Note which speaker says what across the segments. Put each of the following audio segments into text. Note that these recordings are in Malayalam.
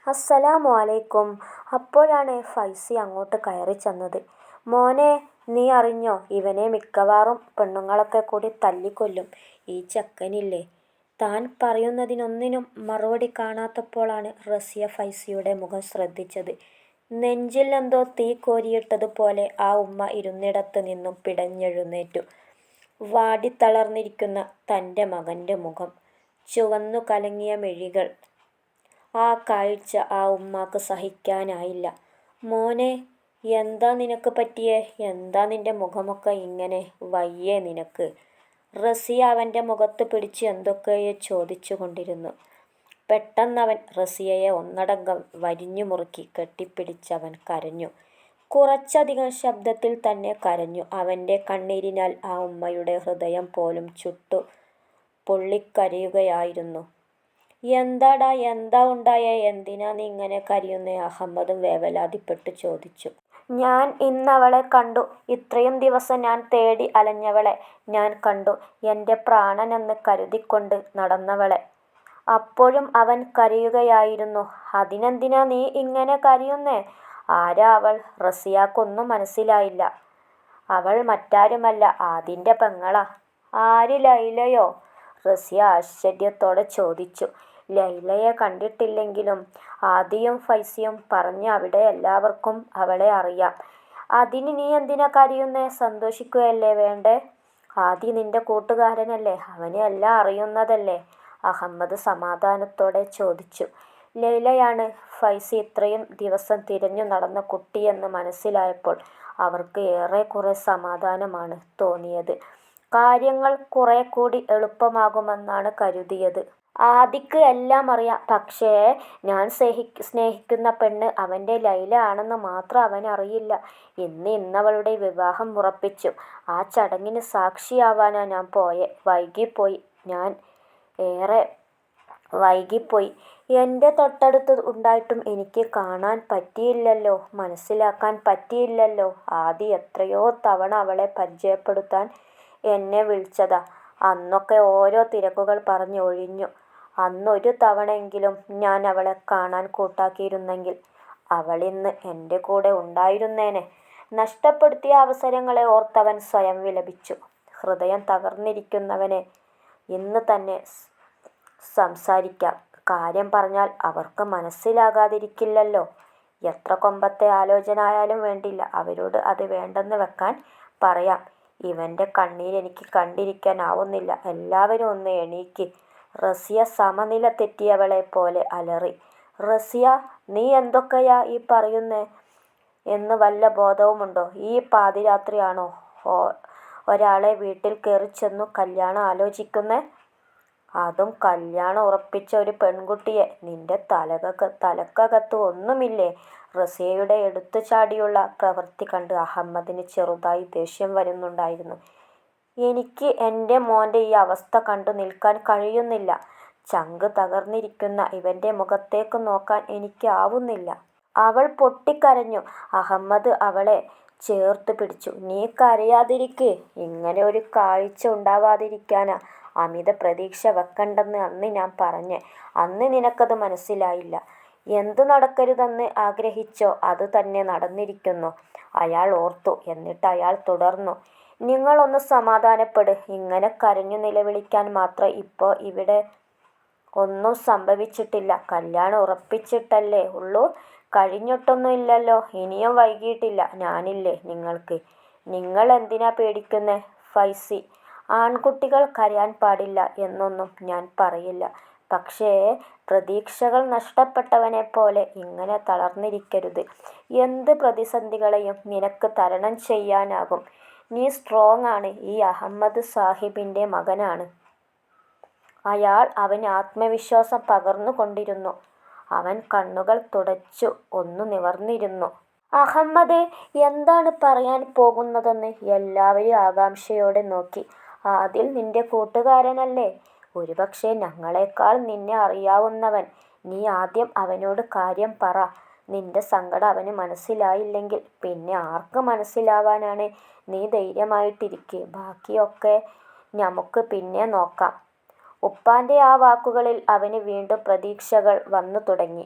Speaker 1: അസ്സലാമു അലൈക്കും. അപ്പോഴാണ് ഫൈസി അങ്ങോട്ട് കയറി ചെന്നത്. മോനെ, നീ അറിഞ്ഞോ, ഇവനെ മിക്കവാറും പെണ്ണുങ്ങളൊക്കെ കൂടി തല്ലിക്കൊല്ലും. ഈ ചെക്കനില്ലേ. താൻ പറയുന്നതിനൊന്നിനും മറുപടി കാണാത്തപ്പോഴാണ് റസിയ ഫൈസിയുടെ മുഖം ശ്രദ്ധിച്ചത്. നെഞ്ചിൽ എന്തോ തീ കോരിയിട്ടതുപോലെ ആ ഉമ്മ ഇരുന്നിടത്ത് നിന്നും പിടഞ്ഞെഴുന്നേറ്റു. വാടിത്തളർന്നിരിക്കുന്ന തൻ്റെ മകൻ്റെ മുഖം, ചുവന്നു കലങ്ങിയ മിഴികൾ. ആ കാഴ്ച ആ ഉമ്മാക്ക് സഹിക്കാനായില്ല. മോനെ, എന്താ നിനക്ക് പറ്റിയേ? എന്താ നിന്റെ മുഖമൊക്കെ ഇങ്ങനെ? വയ്യേ നിനക്ക്? റസിയ അവൻ്റെ മുഖത്ത് പിടിച്ച് എന്തൊക്കെയോ ചോദിച്ചു കൊണ്ടിരുന്നു. പെട്ടെന്നവൻ റസിയയെ ഒന്നടങ്കം വരിഞ്ഞു മുറുക്കി കെട്ടിപ്പിടിച്ചവൻ കരഞ്ഞു. കുറച്ചധികം ശബ്ദത്തിൽ തന്നെ കരഞ്ഞു. അവൻ്റെ കണ്ണീരിനാൽ ആ ഉമ്മയുടെ ഹൃദയം പോലും ചുട്ടു പൊള്ളിക്കരയുകയായിരുന്നു. എന്താടാ, എന്താ ഉണ്ടായേ? എന്തിനാ നീ ഇങ്ങനെ കരയുന്നേ? അഹമ്മദും വേവലാതിപ്പെട്ട് ചോദിച്ചു. ഞാൻ ഇന്നവളെ കണ്ടു. ഇത്രയും ദിവസം ഞാൻ തേടി അലഞ്ഞവളെ ഞാൻ കണ്ടു. എൻ്റെ പ്രാണനെന്ന് കരുതിക്കൊണ്ട് നടന്നവളെ. അപ്പോഴും അവൻ കരയുകയായിരുന്നു. അതിനെന്തിനാ നീ ഇങ്ങനെ കരയുന്നേ? ആരാ അവൾ? റസിയാക്കൊന്നും മനസ്സിലായില്ല. അവൾ മറ്റാരുമല്ല, ആദിൻ്റെ പെങ്ങളാ. ആര്? ലൈലയോ? റസിയ ആശ്ചര്യത്തോടെ ചോദിച്ചു. ലൈലയെ കണ്ടിട്ടില്ലെങ്കിലും ആദിയും ഫൈസിയും പറഞ്ഞ് അവിടെ എല്ലാവർക്കും അവളെ അറിയാം. അതിന് നീ എന്തിനാ കരയുന്നേ? സന്തോഷിക്കുകയല്ലേ വേണ്ടേ? ആദി നിന്റെ കൂട്ടുകാരനല്ലേ, അവന് എല്ലാം അറിയുന്നതല്ലേ? അഹമ്മദ് സമാധാനത്തോടെ ചോദിച്ചു. ലൈലയാണ് ഫൈസി ഇത്രയും ദിവസം തിരഞ്ഞു നടന്ന കുട്ടിയെന്ന് മനസ്സിലായപ്പോൾ അവർക്ക് ഏറെക്കുറെ സമാധാനമാണ് തോന്നിയത്. കാര്യങ്ങൾ കുറെ കൂടി എളുപ്പമാകുമെന്നാണ് കരുതിയത്. ആദിക്ക് എല്ലാം അറിയാം. പക്ഷേ ഞാൻ സ്നേഹിക്കുന്ന പെണ്ണ് അവൻ്റെ ലൈല ആണെന്ന് മാത്രം അവനറിയില്ല. ഇന്നവളുടെ വിവാഹം ഉറപ്പിച്ചു. ആ ചടങ്ങിന് സാക്ഷിയാവാനാ ഞാൻ വൈകിപ്പോയി. ഞാൻ ഏറെ വൈകിപ്പോയി. എൻ്റെ തൊട്ടടുത്ത് ഉണ്ടായിട്ടും എനിക്ക് കാണാൻ പറ്റിയില്ലല്ലോ, മനസ്സിലാക്കാൻ പറ്റിയില്ലല്ലോ. ആദി എത്രയോ തവണ അവളെ പരിചയപ്പെടുത്താൻ എന്നെ വിളിച്ചതാ. അന്നൊക്കെ ഓരോ തിരക്കുകൾ പറഞ്ഞ് ഒഴിഞ്ഞു. അന്നൊരു തവണയെങ്കിലും ഞാൻ അവളെ കാണാൻ കൂട്ടാക്കിയിരുന്നെങ്കിൽ അവളിന്ന് എൻ്റെ കൂടെ ഉണ്ടായിരുന്നേനെ. നഷ്ടപ്പെടുത്തിയ അവസരങ്ങളെ ഓർത്തവൻ സ്വയം വിലപിച്ചു. ഹൃദയം തകർന്നിരിക്കുന്നവനെ ഇന്ന് തന്നെ സംസാരിക്കാം. കാര്യം പറഞ്ഞാൽ അവർക്ക് മനസ്സിലാകാതിരിക്കില്ലല്ലോ. എത്ര കൊമ്പത്തെ ആലോചന ആയാലും വേണ്ടില്ല, അവരോട് അത് വേണ്ടെന്ന് വെക്കാൻ പറയാം. ഇവൻ്റെ കണ്ണീരെനിക്ക് കണ്ടിരിക്കാനാവുന്നില്ല. എല്ലാവരും ഒന്ന് എണീക്ക്. റസിയ സമനില തെറ്റിയവളെ പോലെ അലറി. റസിയ, നീ എന്തൊക്കെയാ ഈ പറയുന്നേ എന്ന് വല്ല ബോധവുമുണ്ടോ? ഈ പാതിരാത്രിയാണോ ഒരാളെ വീട്ടിൽ കയറി ചെന്നു കല്യാണം ആലോചിക്കുന്നേ? അതും കല്യാണം ഉറപ്പിച്ച ഒരു പെൺകുട്ടിയെ. നിന്റെ തലക്കകത്ത് ഒന്നുമില്ലേ? റസിയയുടെ എടുത്തു ചാടിയുള്ള പ്രവൃത്തി കണ്ട് അഹമ്മദിന് ചെറുതായി ദേഷ്യം വരുന്നുണ്ടായിരുന്നു. എനിക്ക് എൻ്റെ മോൻ്റെ ഈ അവസ്ഥ കണ്ടു നിൽക്കാൻ കഴിയുന്നില്ല. ചങ്ക് തകർന്നിരിക്കുന്ന ഇവൻ്റെ മുഖത്തേക്ക് നോക്കാൻ എനിക്ക് ആവുന്നില്ല. അവൾ പൊട്ടിക്കരഞ്ഞു. അഹമ്മദ് അവളെ ചേർത്ത് പിടിച്ചു. നീ കരയാതിരിക്ക്. ഇങ്ങനെ ഒരു കാഴ്ച ഉണ്ടാവാതിരിക്കാനാ അമിത പ്രതീക്ഷ വെക്കണ്ടെന്ന് അന്ന് ഞാൻ പറഞ്ഞേ. അന്ന് നിനക്കത് മനസ്സിലായില്ല. എന്ത് നടക്കരുതെന്ന് ആഗ്രഹിച്ചോ അത് തന്നെ നടന്നിരിക്കുന്നു. അയാൾ ഓർത്തു. എന്നിട്ട് അയാൾ തുടർന്നു. നിങ്ങളൊന്ന് സമാധാനപ്പെട്. ഇങ്ങനെ കരഞ്ഞു നിലവിളിക്കാൻ മാത്രം ഇപ്പോൾ ഇവിടെ ഒന്നും സംഭവിച്ചിട്ടില്ല. കല്യാണം ഉറപ്പിച്ചിട്ടല്ലേ ഉള്ളൂ. കഴിഞ്ഞിട്ടൊന്നും ഇല്ലല്ലോ. ഇനിയും വൈകിട്ടില്ല. ഞാനില്ലേ നിങ്ങൾക്ക്. നിങ്ങൾ എന്തിനാ പേടിക്കുന്നേ? ഫൈസി, ആൺകുട്ടികൾ കരയാൻ പാടില്ല എന്നൊന്നും ഞാൻ പറയില്ല. പക്ഷേ പ്രതീക്ഷകൾ നഷ്ടപ്പെട്ടവനെ പോലെ ഇങ്ങനെ തളർന്നിരിക്കരുത്. എന്ത് പ്രതിസന്ധികളെയും നിനക്ക് തരണം ചെയ്യാനാകും. നീ സ്ട്രോങ് ആണ്. ഈ അഹമ്മദ് സാഹിബിൻ്റെ മകനാണ്. അയാൾ അവന് ആത്മവിശ്വാസം പകർന്നു കൊണ്ടിരുന്നു. അവൻ കണ്ണുകൾ തുടച്ചു ഒന്ന് നിവർന്നിരുന്നു. അഹമ്മദ് എന്താണ് പറയാൻ പോകുന്നതെന്ന് എല്ലാവരും ആകാംക്ഷയോടെ നോക്കി. ആദിൽ നിന്റെ കൂട്ടുകാരനല്ലേ? ഒരുപക്ഷെ ഞങ്ങളെക്കാൾ നിന്നെ അറിയാവുന്നവൻ. നീ ആദ്യം അവനോട് കാര്യം പറ. നിന്റെ സങ്കടം അവന് മനസ്സിലായില്ലെങ്കിൽ പിന്നെ ആർക്ക് മനസ്സിലാവാനാണ്? നീ ധൈര്യമായിട്ടിരിക്ക്. ബാക്കിയൊക്കെ നമുക്ക് പിന്നെ നോക്കാം. ഉപ്പാൻ്റെ ആ വാക്കുകളിൽ അവന് വീണ്ടും പ്രതീക്ഷകൾ വന്നു തുടങ്ങി.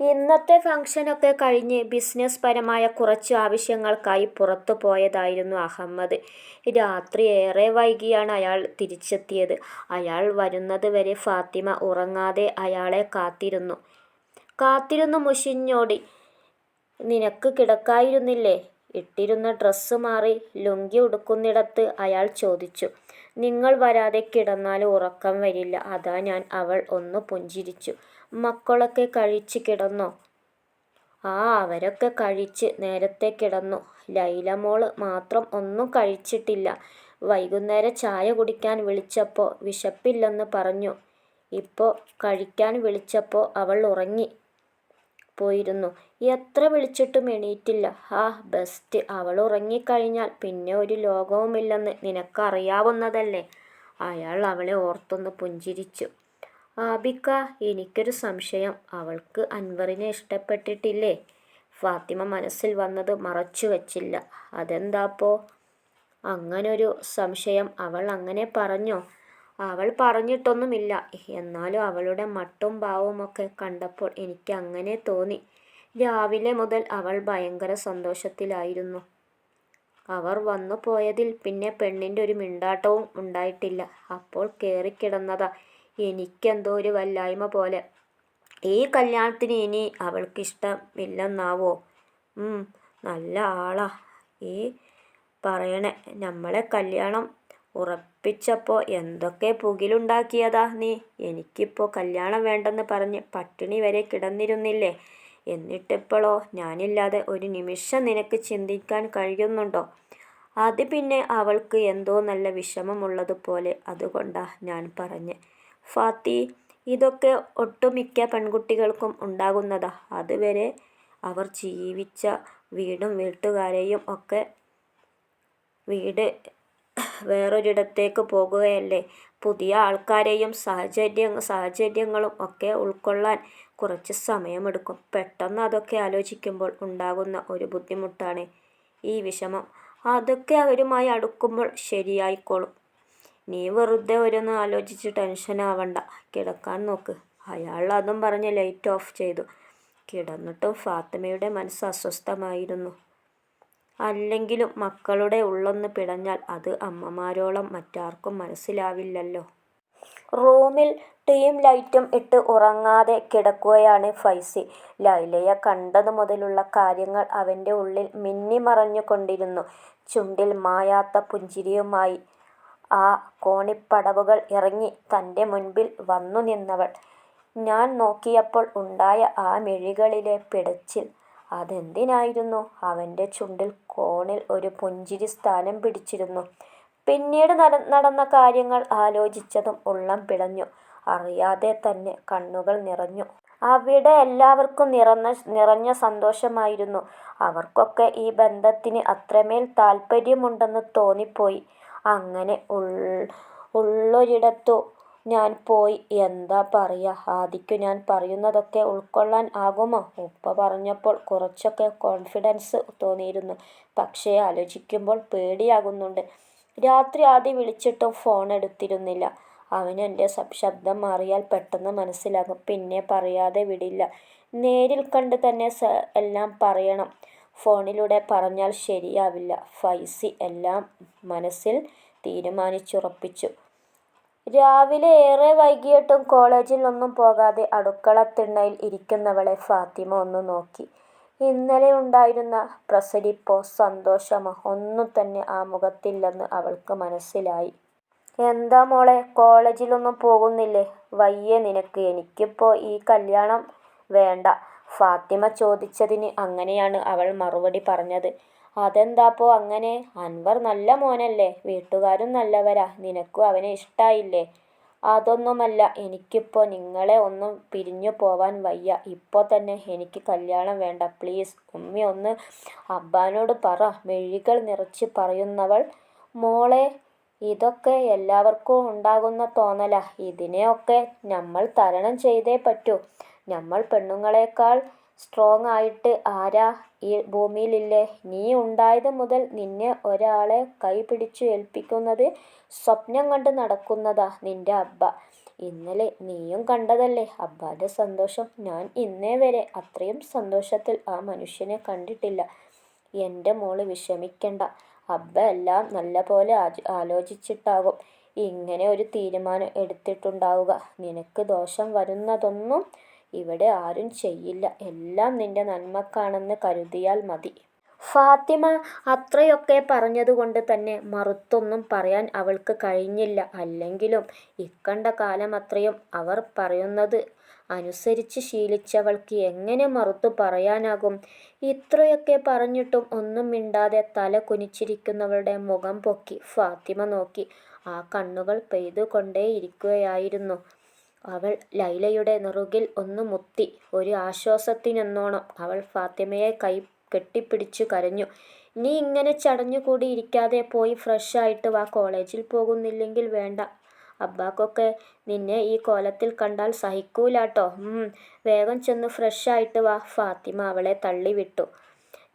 Speaker 1: ഇന്നത്തെ ഫംഗ്ഷനൊക്കെ കഴിഞ്ഞ് ബിസിനസ് പരമായ കുറച്ച് ആവശ്യങ്ങൾക്കായി പുറത്തു പോയതായിരുന്നു അഹമ്മദ്. രാത്രി ഏറെ വൈകിയാണ് അയാൾ തിരിച്ചെത്തിയത്. അയാൾ വരുന്നത് വരെ ഫാത്തിമ ഉറങ്ങാതെ അയാളെ കാത്തിരുന്നു മുഷിഞ്ഞോടി. "നിനക്ക് കിടക്കായിരുന്നില്ലേ? " ഇട്ടിരുന്ന ഡ്രസ്സ് മാറി ലുങ്കി ഉടുക്കുന്നിടത്ത് അയാൾ ചോദിച്ചു. "നിങ്ങൾ വരാതെ കിടന്നാൽ ഉറക്കം വരില്ല, അതാ ഞാൻ. " അവൾ ഒന്ന് പുഞ്ചിരിച്ചു. "മക്കളൊക്കെ കഴിച്ച് കിടന്നോ? " "ആ, അവരൊക്കെ കഴിച്ച് നേരത്തെ കിടന്നു. ലൈല മോള് മാത്രം ഒന്നും കഴിച്ചിട്ടില്ല. വൈകുന്നേരം ചായ കുടിക്കാൻ വിളിച്ചപ്പോൾ വിശപ്പില്ലെന്ന് പറഞ്ഞു. ഇപ്പോ കഴിക്കാൻ വിളിച്ചപ്പോൾ അവൾ ഉറങ്ങി പോയിരുന്നു. എത്ര വിളിച്ചിട്ടും എണീറ്റില്ല. " "ആ, ബെസ്റ്റ്. അവൾ ഉറങ്ങിക്കഴിഞ്ഞാൽ പിന്നെ ഒരു ലോകവുമില്ലെന്ന് നിനക്കറിയാവുന്നതല്ലേ? " അയാൾ അവളെ ഓർത്തൊന്ന് പുഞ്ചിരിച്ചു. "ആബിക്ക, എനിക്കൊരു സംശയം. അവൾക്ക് അൻവറിനെ ഇഷ്ടപ്പെട്ടിട്ടില്ലേ? " ഫാത്തിമ മനസ്സിൽ വന്നത് മറച്ചു വച്ചില്ല. "അതെന്താപ്പോ അങ്ങനൊരു സംശയം? അവൾ അങ്ങനെ പറഞ്ഞോ? " "അവൾ പറഞ്ഞിട്ടൊന്നുമില്ല. എന്നാലും അവളുടെ മട്ടും ഭാവവുമൊക്കെ കണ്ടപ്പോൾ എനിക്ക് അങ്ങനെ തോന്നി. രാവിലെ മുതൽ അവൾ ഭയങ്കര സന്തോഷത്തിലായിരുന്നു. അവർ വന്നു പോയതിൽ പിന്നെ പെണ്ണിൻ്റെ ഒരു മിണ്ടാട്ടവും ഉണ്ടായിട്ടില്ല. അപ്പോൾ കേറിക്കിടന്നതാ. എനിക്കെന്തോ ഒരു വല്ലായ്മ പോലെ. ഈ കല്യാണത്തിന് ഇനി അവൾക്കിഷ്ടമില്ലെന്നാവോ? നല്ല ആളാ ഈ പറയണേ. നമ്മളെ കല്യാണം ഉറപ്പിച്ചപ്പോൾ എന്തൊക്കെ പുകിലുണ്ടാക്കിയതാ നീ. എനിക്കിപ്പോൾ കല്യാണം വേണ്ടെന്ന് പറഞ്ഞ് പട്ടിണി വരെ കിടന്നിരുന്നില്ലേ? എന്നിട്ടിപ്പോഴോ? ഞാനില്ലാതെ ഒരു നിമിഷം നിനക്ക് ചിന്തിക്കാൻ കഴിയുന്നുണ്ടോ? " "അത് പിന്നെ അവൾക്ക് എന്തോ നല്ല വിഷമമുള്ളതുപോലെ. അതുകൊണ്ടാ ഞാൻ പറഞ്ഞെ ഫാത്തി. ഇതൊക്കെ ഒട്ടുമിക്ക പെൺകുട്ടികൾക്കും ഉണ്ടാകുന്നതാ. അതുവരെ അവർ ജീവിച്ച വീടും വീട്ടുകാരെയും ഒക്കെ വിട്ട് വേറൊരിടത്തേക്ക് പോകുകയല്ലേ. പുതിയ ആൾക്കാരെയും സാഹചര്യങ്ങളും ഒക്കെ ഉൾക്കൊള്ളാൻ കുറച്ച് സമയമെടുക്കും. പെട്ടെന്ന് അതൊക്കെ ആലോചിക്കുമ്പോൾ ഉണ്ടാകുന്ന ഒരു ബുദ്ധിമുട്ടാണ് ഈ വിഷമം. അതൊക്കെ അവരുമായി അടുക്കുമ്പോൾ ശരിയായിക്കോളും. നീ വെറുതെ ഓരോന്ന് ആലോചിച്ച് ടെൻഷനാവണ്ട. കിടക്കാൻ നോക്ക്. " അയാൾ അതും പറഞ്ഞ് ലൈറ്റ് ഓഫ് ചെയ്തു. കിടന്നിട്ടും ഫാത്തിമയുടെ മനസ്സ് അസ്വസ്ഥമായിരുന്നു. അല്ലെങ്കിലും മക്കളുടെ ഉള്ളൊന്ന് പിടഞ്ഞാൽ അത് അമ്മമാരോളം മറ്റാർക്കും മനസ്സിലാവില്ലല്ലോ. റൂമിൽ ടീം ലൈറ്റും ഇട്ട് ഉറങ്ങാതെ കിടക്കുകയാണ് ഫൈസി. ലൈലയെ കണ്ടതു മുതലുള്ള കാര്യങ്ങൾ അവൻ്റെ ഉള്ളിൽ മിന്നിമറഞ്ഞുകൊണ്ടിരുന്നു. ചുണ്ടിൽ മായാത്ത പുഞ്ചിരിയുമായി ആ കോണിപ്പടവുകൾ ഇറങ്ങി തൻ്റെ മുൻപിൽ വന്നു നിന്നവൾ. ഞാൻ നോക്കിയപ്പോൾ ഉണ്ടായ ആ മിഴികളിലെ പിടച്ചിൽ, അതെന്തിനായിരുന്നു? അവൻ്റെ ചുണ്ടിൽ കോണിൽ ഒരു പുഞ്ചിരി സ്ഥാനം പിടിച്ചിരുന്നു. പിന്നീട് നടന്ന കാര്യങ്ങൾ ആലോചിച്ചതും ഉള്ളം പിടഞ്ഞു. അറിയാതെ തന്നെ കണ്ണുകൾ നിറഞ്ഞു. അവിടെ എല്ലാവർക്കും നിറഞ്ഞ സന്തോഷമായിരുന്നു. അവർക്കൊക്കെ ഈ ബന്ധത്തിന് അത്രമേൽ താല്പര്യമുണ്ടെന്ന് തോന്നിപ്പോയി. അങ്ങനെ ഉള്ളൊരിടത്തു ഞാൻ പോയി എന്താ പറയാ? ആദിക്കു ഞാൻ പറയുന്നതൊക്കെ ഉൾക്കൊള്ളാൻ ആകുമോ? ഉപ്പ പറഞ്ഞപ്പോൾ കുറച്ചൊക്കെ കോൺഫിഡൻസ് തോന്നിയിരുന്നു. പക്ഷേ ആലോചിക്കുമ്പോൾ പേടിയാകുന്നുണ്ട്. രാത്രി ആദി വിളിച്ചിട്ടും ഫോൺ എടുത്തിരുന്നില്ല. അവന് എൻ്റെ ശബ്ദം മാറിയാൽ പെട്ടെന്ന് മനസ്സിലാകും. പിന്നെ പറയാതെ വിടില്ല. നേരിൽ കണ്ട് തന്നെ എല്ലാം പറയണം. ഫോണിലൂടെ പറഞ്ഞാൽ ശരിയാവില്ല. ഫൈസി എല്ലാം മനസ്സിൽ തീരുമാനിച്ചുറപ്പിച്ചു. രാവിലെ ഏറെ വൈകിയിട്ടും കോളേജിൽ ഒന്നും പോകാതെ അടുക്കളത്തിണ്ണയിൽ ഇരിക്കുന്നവളെ ഫാത്തിമ ഒന്ന് നോക്കി. ഇന്നലെ ഉണ്ടായിരുന്ന പ്രസരിപ്പോ സന്തോഷമോ ഒന്നും തന്നെ ആ മുഖത്തില്ലെന്ന് അവൾക്ക് മനസ്സിലായി. "എന്താ മോളെ, കോളേജിലൊന്നും പോകുന്നില്ലേ? വയ്യേ നിനക്ക്? " "എനിക്കിപ്പോ ഈ കല്യാണം വേണ്ട. " ഫാത്തിമ ചോദിച്ചതിന് അങ്ങനെയാണ് അവൾ മറുപടി പറഞ്ഞത്. "അതെന്താപ്പോ അങ്ങനെ? അൻവർ നല്ല മോനല്ലേ? വീട്ടുകാരും നല്ലവരാ. നിനക്കും അവനെ ഇഷ്ടായില്ലേ? " "അതൊന്നുമല്ല. എനിക്കിപ്പോ നിങ്ങളെ ഒന്നും പിരിഞ്ഞു പോവാൻ വയ്യ. ഇപ്പോ തന്നെ എനിക്ക് കല്യാണം വേണ്ട. പ്ലീസ് ഉമ്മി ഒന്ന് അബ്ബാനോട് പറ. " മിഴികൾ നിറച്ച് പറയുന്നവൾ. "മോളെ, ഇതൊക്കെ എല്ലാവർക്കും ഉണ്ടാകുന്ന തോന്നലാ. ഇതിനെ ഒക്കെ നമ്മൾ തരണം ചെയ്തേ പറ്റൂ. നമ്മൾ പെണ്ണുങ്ങളെക്കാൾ സ്ട്രോങ് ആയിട്ട് ആരാ ഈ ഭൂമിയിലില്ലേ? നീ ഉണ്ടായത് മുതൽ നിന്നെ ഒരാളെ കൈ പിടിച്ചു ഏൽപ്പിക്കുന്നത് സ്വപ്നം കണ്ട് നടക്കുന്നതാ നിന്റെ അബ്ബ. ഇന്നലെ നീയും കണ്ടതല്ലേ അബ്ബാന്റെ സന്തോഷം. ഞാൻ ഇന്നേ വരെ അത്രയും സന്തോഷത്തിൽ ആ മനുഷ്യനെ കണ്ടിട്ടില്ല. എൻ്റെ മോള് വിഷമിക്കണ്ട. അബ്ബ എല്ലാം നല്ല പോലെ ആലോചിച്ചിട്ടാകും ഇങ്ങനെ ഒരു തീരുമാനം എടുത്തിട്ടുണ്ടാവുക. നിനക്ക് ദോഷം വരുന്നതൊന്നും ഇവിടെ ആരും ചെയ്യില്ല. എല്ലാം നിന്റെ നന്മക്കാണെന്ന് കരുതിയാൽ മതി. ഫാത്തിമ അത്രയൊക്കെ പറഞ്ഞതുകൊണ്ട് തന്നെ മറുത്തൊന്നും പറയാൻ അവൾക്ക് കഴിഞ്ഞില്ല. അല്ലെങ്കിലും ഇക്കണ്ട കാലമത്രയും അവർ പറയുന്നത് അനുസരിച്ച് ശീലിച്ചവൾക്ക് എങ്ങനെ മറുത്തു പറയാനാകും? ഇത്രയൊക്കെ പറഞ്ഞിട്ടും ഒന്നും മിണ്ടാതെ തല കുനിച്ചിരിക്കുന്നവളുടെ മുഖം പൊക്കി ഫാത്തിമ നോക്കി. ആ കണ്ണുകൾ പെയ്തുകൊണ്ടേയിരിക്കുകയായിരുന്നു. അവൾ ലൈലയുടെ നെറുകിൽ ഒന്ന് മുത്തി. ഒരു ആശ്വാസത്തിനെന്നോണം അവൾ ഫാത്തിമയെ കെട്ടിപ്പിടിച്ചു കരഞ്ഞു. നീ ഇങ്ങനെ ചടഞ്ഞുകൂടി ഇരിക്കാതെ പോയി ഫ്രഷ് ആയിട്ട് വാ. കോളേജിൽ പോകുന്നില്ലെങ്കിൽ വേണ്ട. അബ്ബാക്കൊക്കെ നിന്നെ ഈ കോലത്തിൽ കണ്ടാൽ സഹിക്കൂലാട്ടോ. വേഗം ചെന്ന് ഫ്രഷ് ആയിട്ട് വാ. ഫാത്തിമ അവളെ തള്ളിവിട്ടു.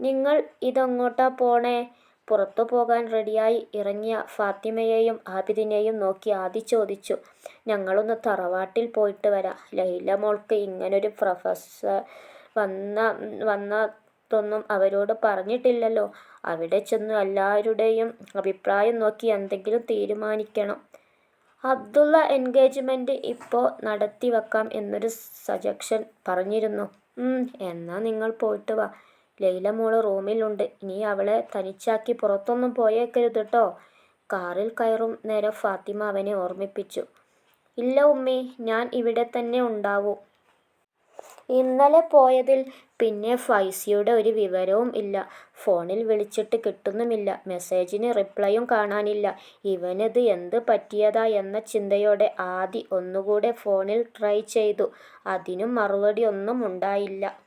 Speaker 1: നിങ്ങൾ ഇതെങ്ങോട്ടാ പോണേ? പുറത്തു പോകാൻ റെഡിയായി ഇറങ്ങിയ ഫാത്തിമയെയും ആബിദിനെയും നോക്കി ആദി ചോദിച്ചു. ഞങ്ങളൊന്ന് തറവാട്ടിൽ പോയിട്ട് വരാം. ലൈല മോൾക്ക് ഇങ്ങനൊരു പ്രൊഫസർ വന്നതൊന്നും അവരോട് പറഞ്ഞിട്ടില്ലല്ലോ. അവിടെ ചെന്ന് എല്ലാവരുടെയും അഭിപ്രായം നോക്കി എന്തെങ്കിലും തീരുമാനിക്കണം. അബ്ദുള്ള എൻഗേജ്മെന്റ് ഇപ്പോൾ നടത്തി വെക്കാം എന്നൊരു സജഷൻ പറഞ്ഞിരുന്നു. എന്നാ നിങ്ങൾ പോയിട്ട് വാ. ലൈല മോള് റൂമിലുണ്ട്. നീ അവളെ തനിച്ചാക്കി പുറത്തൊന്നും പോയേക്കരുത് ട്ടോ. കാറിൽ കയറും നേരം ഫാത്തിമ അവനെ ഓർമ്മിപ്പിച്ചു. ഇല്ല ഉമ്മി, ഞാൻ ഇവിടെ തന്നെ ഉണ്ടാവും. ഇന്നലെ പോയതിൽ പിന്നെ ഫൈസിയുടെ ഒരു വിവരവും ഇല്ല. ഫോണിൽ വിളിച്ചിട്ട് കിട്ടുന്നുമില്ല. മെസ്സേജിന് റിപ്ലൈയും കാണാനില്ല. ഇവനിത് എന്ത് പറ്റിയതാ എന്ന ചിന്തയോടെ ആദി ഒന്നുകൂടെ ഫോണിൽ ട്രൈ ചെയ്തു. അതിനും മറുപടി ഒന്നും ഉണ്ടായില്ല.